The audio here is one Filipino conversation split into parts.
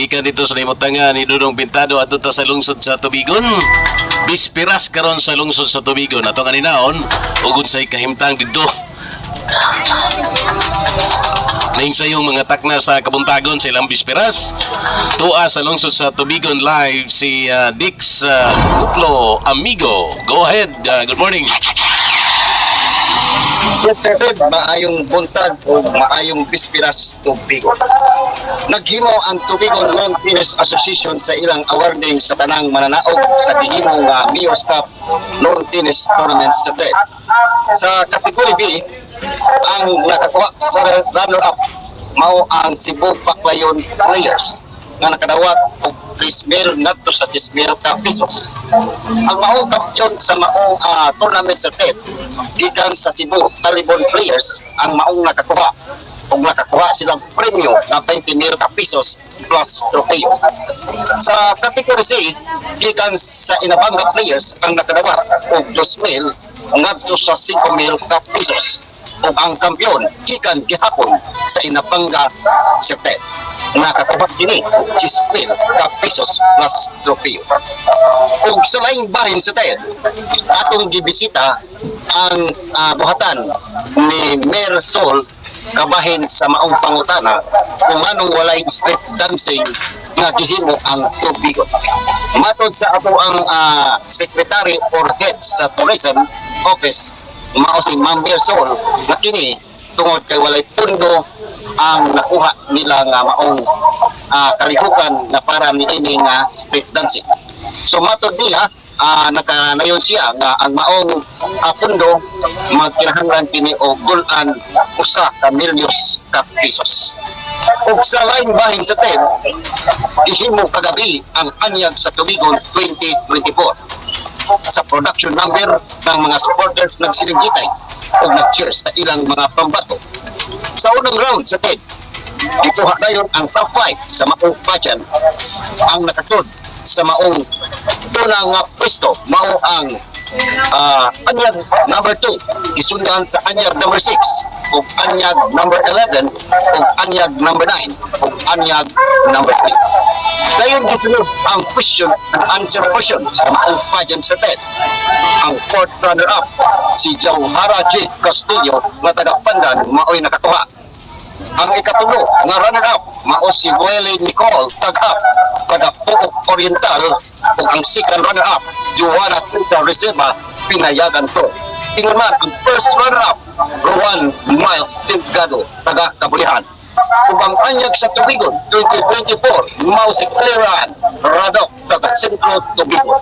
Gikan dito sa limutangan ni Dudong Pintado at ta sa lungsod sa Tubigon. Bispiras karon sa lungsod sa Tubigon. Ato nga ninaon, ugod sa'y kahimtang dito. Ning sa yung mga takna sa Kabuntagon sa ilang bispiras. Tua sa lungsod sa Tubigon live si Dix Kuplo Amigo. Go ahead. Good morning. Maayong buntag o maayong bispiras Tubigon. Naghimo ang Tubigon Lawn Tennis Association sa ilang awarding sa tanang mananaog sa gihimo nga Mayor's Cup Lawn Tennis Tournament sa TED. Sa kategory B, ang nakakuha sa runner-up mao ang Cebu Baclayon Players nga nakadawat og 3,000 ngadto sa 10,000 ka pesos. Ang maong kampiyon sa maong tournament sa TED gikan sa Cebu Talibon Players ang maong nakakuha ug nakakuha silang premyo na 20,000 ka pesos plus tropeo. Sa category C gikan sa Inabanga Players ang nakadawat og 2,000 ngadto sa 5,000 ka pesos. Ug ang kampiyon gikan gihapon sa Inabanga sa TED nakakuha kini og 10,000 ka pesos plus tropeo. Ug sa laing bahin sa TED atong gibisita ang buhatan ni Mayor Sol kabahin sa maong pangutana kung anong walay street dancing nga gihimo ang Tubigon. Matod sa ato ang secretary or head sa tourism office mao si Ma'am Mayor Sol na kini tungod kay walay pundo ang nakuha nila nga maong kalihukan na para ni ini nga street dancing. So matod niya nakanayon siya nga ang maong pundo magkinahanglan kini og gulan usa ka milyos ka pesos. Ug sa lain bahin sa TED gihimo kagabi ang anyag sa Tubigon 2024 sa production number ng mga supporters nagsilinggitay o nag-cheers sa ilang mga pambato. Sa unang round sa TED, ituha dayon ang top 5 sa maong pageant ang nakasud sa maong tunang nga pwesto mao ang anyag number 2 isundan sa anyag number 6 ug anyag number 11 ug anyag number 9 ug anyag number 3. Dayon gisunod ang question and answer portion sa maong pageant sa TED. Ang fourth runner-up si Jauhara J. Castillo nga taga Pandan mao'y nakatuha. Ang ikatulo nga runner-up mao si Buele Nicole taga Puok Oriental ug ang second runner-up Joanna Tita Reserva Pinayagan to. Tingnan ang first runner-up Rowan Miles Tilgado taga Kabulihan. Ug ang anyag sa Tubigon 2024 mao si Cleran Radok taga Sentro Tubigon.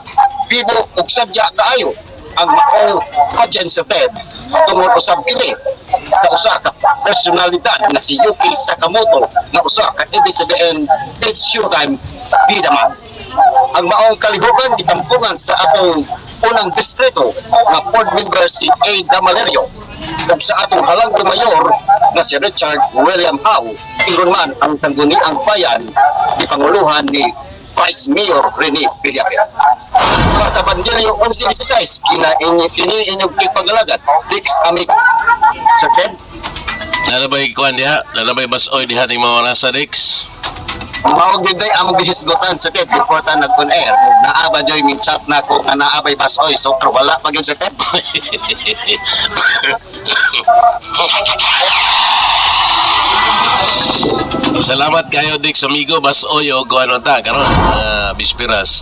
Bibo ug sadya kaayo ang maong pageant sa TED tungod usab pili sa usa ka personalidad na si Yuki Sakamoto na usa ka ABS-CBN It's Showtime Bidaman. Ang maong kalihukan gitampungan sa atong unang distrito na board member si A. Damalerio ug sa atong halanggo mayor na si Richard William Howe. Ingon man ang sangguniang bayan ni Panguluhan ni Vice Mayor Rene Villaver. Sa Bandilyo 11-16 kini inyong ipagalagat Dix Amigo sa TED. Lalabay kuan diha, lalabay basoy diha ning mga nasa Dix. Mawag day ang bihisgotan sa TED before ta nag-on air. Naaba joy min chat na ko nga naabay basoy so pero wala pa gyud sa TED. Salamat kayo Dix Amigo basoy o kuan ta karon bispiras.